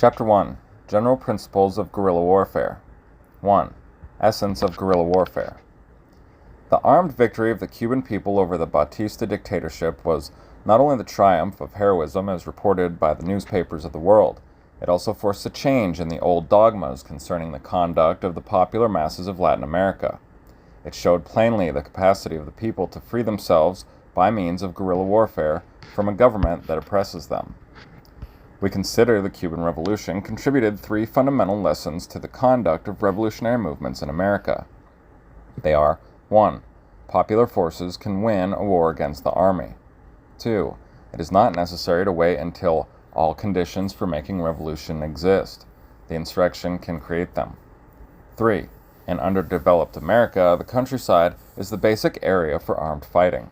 Chapter 1. General Principles of Guerrilla Warfare. 1. Essence of Guerrilla Warfare. The armed victory of the Cuban people over the Batista dictatorship was not only the triumph of heroism as reported by the newspapers of the world, it also forced a change in the old dogmas concerning the conduct of the popular masses of Latin America. It showed plainly the capacity of the people to free themselves by means of guerrilla warfare from a government that oppresses them. We consider the Cuban Revolution contributed three fundamental lessons to the conduct of revolutionary movements in America. They are: 1. Popular forces can win a war against the army. 2. It is not necessary to wait until all conditions for making revolution exist. The insurrection can create them. 3. In underdeveloped America, the countryside is the basic area for armed fighting.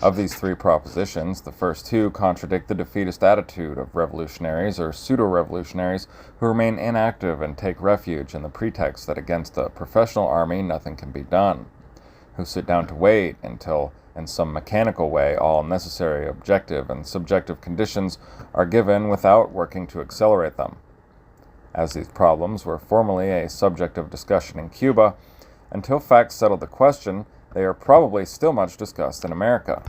Of these three propositions, the first two contradict the defeatist attitude of revolutionaries or pseudo-revolutionaries who remain inactive and take refuge in the pretext that against a professional army nothing can be done, who sit down to wait until, in some mechanical way, all necessary objective and subjective conditions are given without working to accelerate them. As these problems were formerly a subject of discussion in Cuba, until facts settled the question, they are probably still much discussed in America.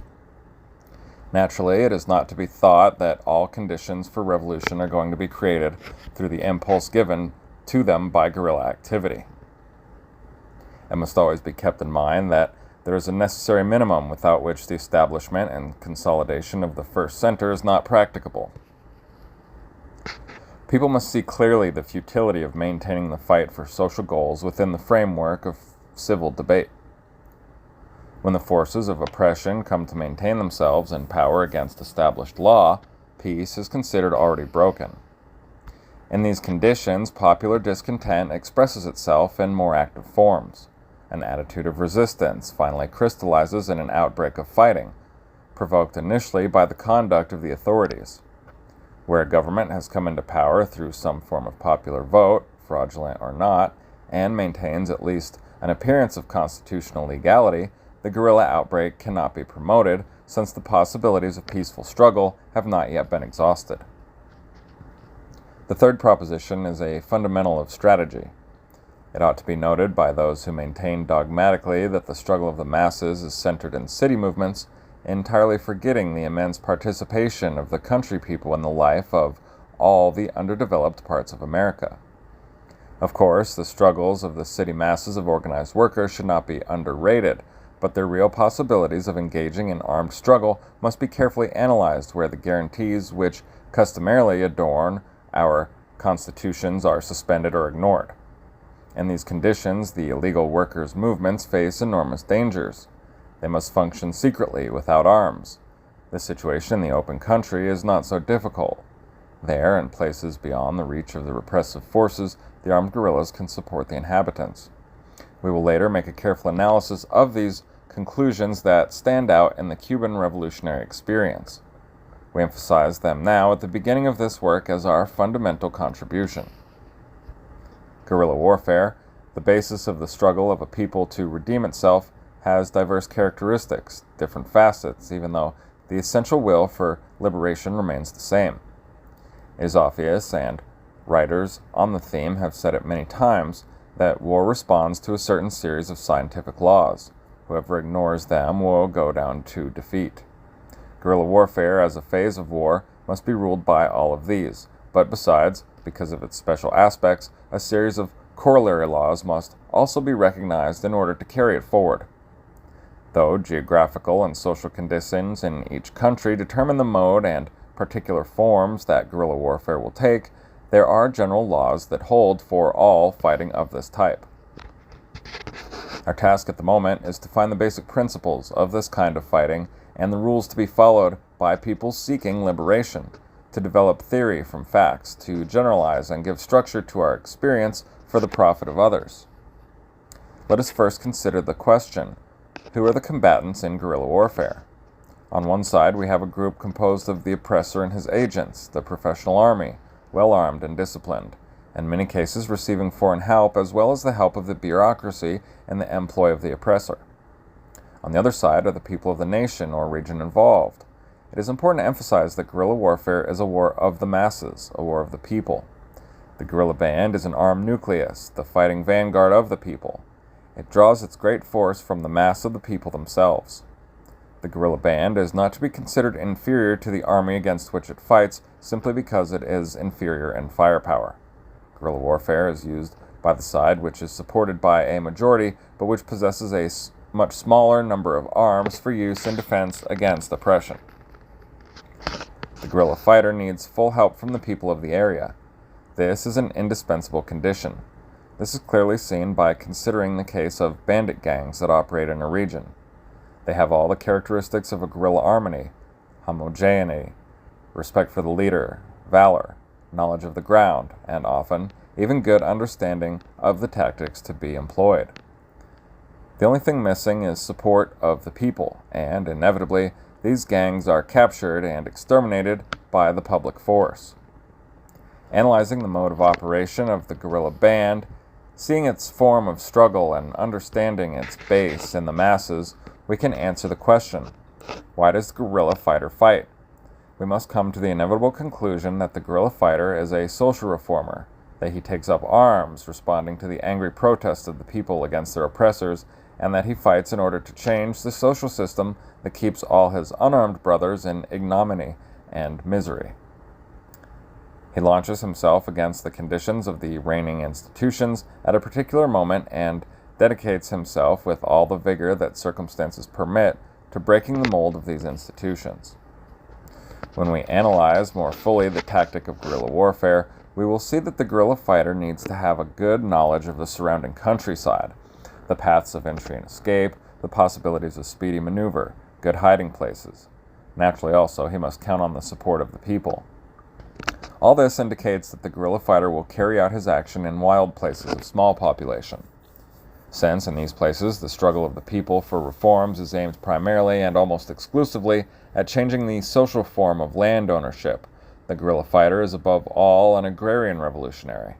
Naturally, it is not to be thought that all conditions for revolution are going to be created through the impulse given to them by guerrilla activity. It must always be kept in mind that there is a necessary minimum without which the establishment and consolidation of the first center is not practicable. People must see clearly the futility of maintaining the fight for social goals within the framework of civil debate. When the forces of oppression come to maintain themselves in power against established law, peace is considered already broken. In these conditions, popular discontent expresses itself in more active forms. An attitude of resistance finally crystallizes in an outbreak of fighting, provoked initially by the conduct of the authorities. Where a government has come into power through some form of popular vote, fraudulent or not, and maintains at least an appearance of constitutional legality, the guerrilla outbreak cannot be promoted, since the possibilities of peaceful struggle have not yet been exhausted. The third proposition is a fundamental of strategy. It ought to be noted by those who maintain dogmatically that the struggle of the masses is centered in city movements, entirely forgetting the immense participation of the country people in the life of all the underdeveloped parts of America. Of course, the struggles of the city masses of organized workers should not be underrated, but their real possibilities of engaging in armed struggle must be carefully analyzed where the guarantees which customarily adorn our constitutions are suspended or ignored. In these conditions, the illegal workers' movements face enormous dangers. They must function secretly, without arms. This situation in the open country is not so difficult. There, in places beyond the reach of the repressive forces, the armed guerrillas can support the inhabitants. We will later make a careful analysis of these conclusions that stand out in the Cuban revolutionary experience. We emphasize them now at the beginning of this work as our fundamental contribution. Guerrilla warfare, the basis of the struggle of a people to redeem itself, has diverse characteristics, different facets, even though the essential will for liberation remains the same. It is obvious, and writers on the theme have said it many times, that war responds to a certain series of scientific laws. Whoever ignores them will go down to defeat. Guerrilla warfare as a phase of war must be ruled by all of these, but besides, because of its special aspects, a series of corollary laws must also be recognized in order to carry it forward. Though geographical and social conditions in each country determine the mode and particular forms that guerrilla warfare will take, there are general laws that hold for all fighting of this type. Our task at the moment is to find the basic principles of this kind of fighting and the rules to be followed by people seeking liberation, to develop theory from facts, to generalize and give structure to our experience for the profit of others. Let us first consider the question: who are the combatants in guerrilla warfare? On one side, we have a group composed of the oppressor and his agents, the professional army, well-armed and disciplined, in many cases receiving foreign help as well as the help of the bureaucracy in the employ of the oppressor. On the other side are the people of the nation or region involved. it is important to emphasize that guerrilla warfare is a war of the masses, a war of the people. The guerrilla band is an armed nucleus, the fighting vanguard of the people. It draws its great force from the mass of the people themselves. The guerrilla band is not to be considered inferior to the army against which it fights simply because it is inferior in firepower. Guerrilla warfare is used by the side which is supported by a majority, but which possesses a much smaller number of arms for use in defense against oppression. The guerrilla fighter needs full help from the people of the area. This is an indispensable condition. This is clearly seen by considering the case of bandit gangs that operate in a region. They have all the characteristics of a guerrilla army: homogeneity, respect for the leader, valor, knowledge of the ground, and often even good understanding of the tactics to be employed. The only thing missing is support of the people, and inevitably these gangs are captured and exterminated by the public force. Analyzing the mode of operation of the guerrilla band, seeing its form of struggle and understanding its base in the masses, we can answer the question, why does the guerrilla fighter fight? We must come to the inevitable conclusion that the guerrilla fighter is a social reformer, that he takes up arms, responding to the angry protests of the people against their oppressors, and that he fights in order to change the social system that keeps all his unarmed brothers in ignominy and misery. He launches himself against the conditions of the reigning institutions at a particular moment and dedicates himself with all the vigor that circumstances permit to breaking the mold of these institutions. When we analyze more fully the tactic of guerrilla warfare, we will see that the guerrilla fighter needs to have a good knowledge of the surrounding countryside, the paths of entry and escape, the possibilities of speedy maneuver, good hiding places. Naturally also, he must count on the support of the people. All this indicates that the guerrilla fighter will carry out his action in wild places of small population. Since, in these places, the struggle of the people for reforms is aimed primarily and almost exclusively at changing the social form of land ownership, the guerrilla fighter is above all an agrarian revolutionary.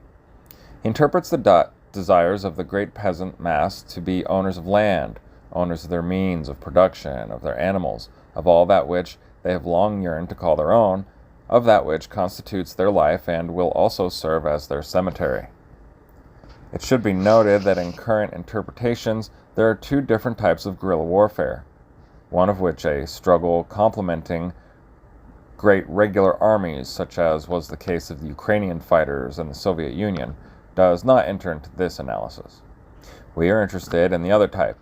He interprets the desires of the great peasant mass to be owners of land, owners of their means of production, of their animals, of all that which they have long yearned to call their own, of that which constitutes their life and will also serve as their cemetery. It should be noted that in current interpretations there are two different types of guerrilla warfare, one of which a struggle complementing great regular armies, such as was the case of the Ukrainian fighters in the Soviet Union, does not enter into this analysis. We are interested in the other type,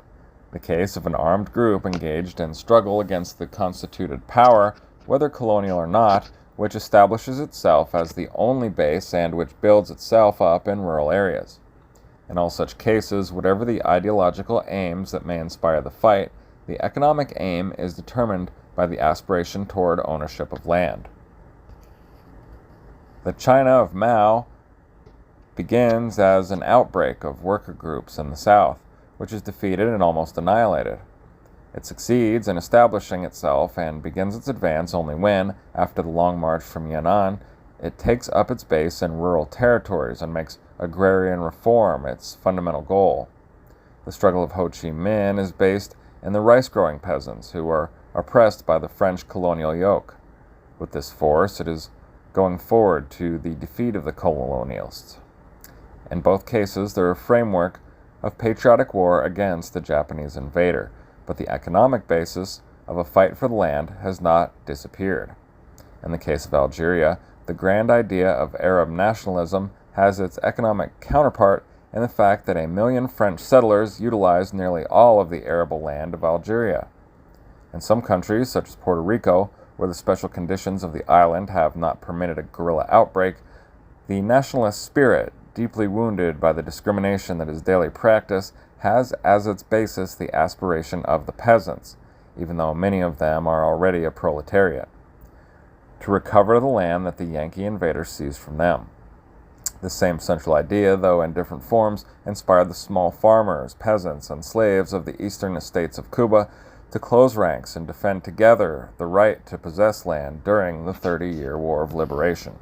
the case of an armed group engaged in struggle against the constituted power, whether colonial or not, which establishes itself as the only base and which builds itself up in rural areas. In all such cases, whatever the ideological aims that may inspire the fight, the economic aim is determined by the aspiration toward ownership of land. The China of Mao begins as an outbreak of worker groups in the South, which is defeated and almost annihilated. It succeeds in establishing itself and begins its advance only when, after the long march from Yan'an, it takes up its base in rural territories and makes agrarian reform its fundamental goal. The struggle of Ho Chi Minh is based in the rice-growing peasants who are oppressed by the French colonial yoke. With this force, it is going forward to the defeat of the colonialists. In both cases, there is a framework of patriotic war against the Japanese invader, but the economic basis of a fight for the land has not disappeared. In the case of Algeria, the grand idea of Arab nationalism has its economic counterpart in the fact that 1 million French settlers utilized nearly all of the arable land of Algeria. In some countries, such as Puerto Rico, where the special conditions of the island have not permitted a guerrilla outbreak, the nationalist spirit, deeply wounded by the discrimination that is daily practiced, has as its basis the aspiration of the peasants, even though many of them are already a proletariat, to recover the land that the Yankee invaders seized from them. The same central idea, though in different forms, inspired the small farmers, peasants, and slaves of the eastern estates of Cuba to close ranks and defend together the right to possess land during the 30-year War of Liberation.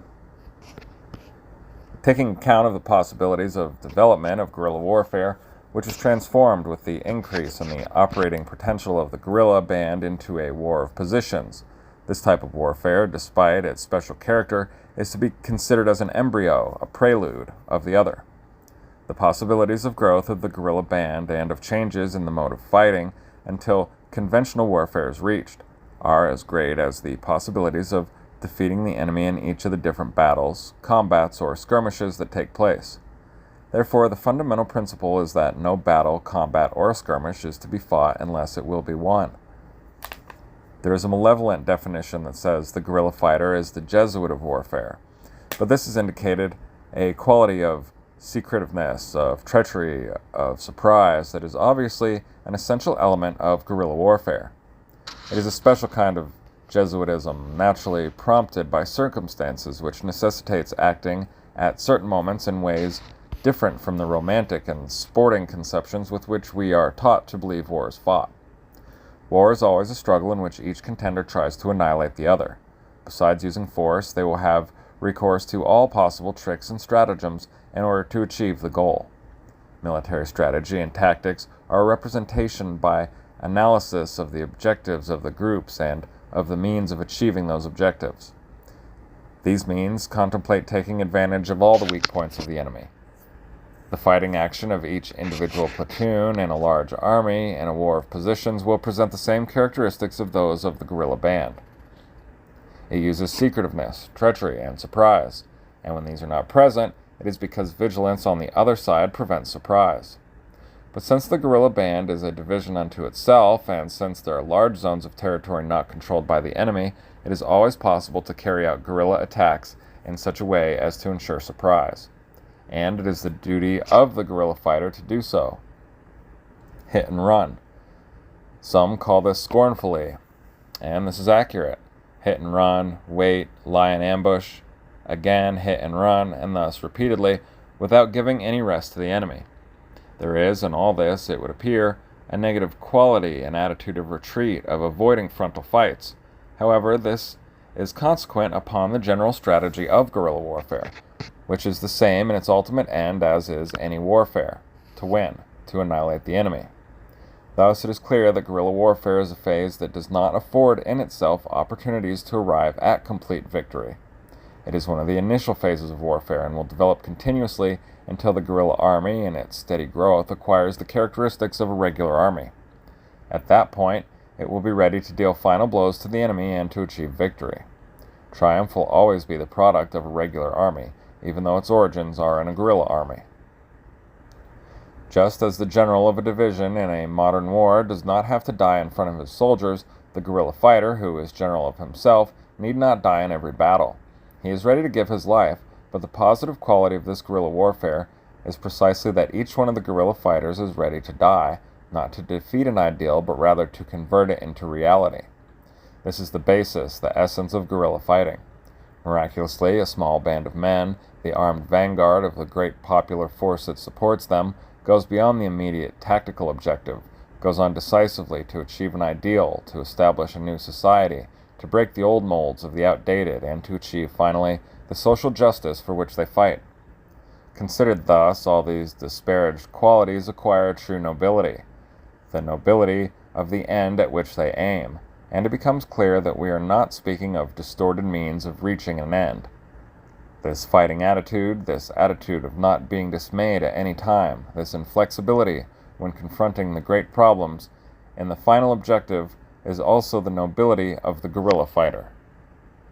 Taking account of the possibilities of development of guerrilla warfare, which was transformed with the increase in the operating potential of the guerrilla band into a war of positions, This type of warfare, despite its special character, is to be considered as an embryo, a prelude, of the other. The possibilities of growth of the guerrilla band and of changes in the mode of fighting until conventional warfare is reached are as great as the possibilities of defeating the enemy in each of the different battles, combats, or skirmishes that take place. Therefore, the fundamental principle is that no battle, combat, or skirmish is to be fought unless it will be won. There is a malevolent definition that says the guerrilla fighter is the Jesuit of warfare, but this is indicated a quality of secretiveness, of treachery, of surprise that is obviously an essential element of guerrilla warfare. It is a special kind of Jesuitism, naturally prompted by circumstances which necessitates acting at certain moments in ways different from the romantic and sporting conceptions with which we are taught to believe war is fought. War is always a struggle in which each contender tries to annihilate the other. Besides using force, they will have recourse to all possible tricks and stratagems in order to achieve the goal. Military strategy and tactics are a representation by analysis of the objectives of the groups and of the means of achieving those objectives. These means contemplate taking advantage of all the weak points of the enemy. The fighting action of each individual platoon in a large army in a war of positions will present the same characteristics of those of the guerrilla band. It uses secretiveness, treachery, and surprise, and when these are not present, it is because vigilance on the other side prevents surprise. But since the guerrilla band is a division unto itself, and since there are large zones of territory not controlled by the enemy, it is always possible to carry out guerrilla attacks in such a way as to ensure surprise. And it is the duty of the guerrilla fighter to do so. Hit and run. Some call this scornfully, and this is accurate. Hit and run, wait, lie in ambush, again hit and run, and thus repeatedly, without giving any rest to the enemy. There is, in all this, it would appear, a negative quality, an attitude of retreat, of avoiding frontal fights. However, this is consequent upon the general strategy of guerrilla warfare, which is the same in its ultimate end as is any warfare: to win, to annihilate the enemy. Thus, it is clear that guerrilla warfare is a phase that does not afford in itself opportunities to arrive at complete victory. It is one of the initial phases of warfare and will develop continuously until the guerrilla army, in its steady growth, acquires the characteristics of a regular army. At that point, it will be ready to deal final blows to the enemy and to achieve victory. Triumph will always be the product of a regular army, even though its origins are in a guerrilla army. Just as the general of a division in a modern war does not have to die in front of his soldiers, the guerrilla fighter, who is general of himself, need not die in every battle. He is ready to give his life, but the positive quality of this guerrilla warfare is precisely that each one of the guerrilla fighters is ready to die, not to defeat an ideal, but rather to convert it into reality. This is the basis, the essence of guerrilla fighting. Miraculously, a small band of men, the armed vanguard of the great popular force that supports them, goes beyond the immediate tactical objective, goes on decisively to achieve an ideal, to establish a new society, to break the old molds of the outdated, and to achieve, finally, the social justice for which they fight. Considered thus, all these disparaged qualities acquire true nobility, the nobility of the end at which they aim, and it becomes clear that we are not speaking of distorted means of reaching an end. This fighting attitude, this attitude of not being dismayed at any time, this inflexibility when confronting the great problems, and the final objective is also the nobility of the guerrilla fighter.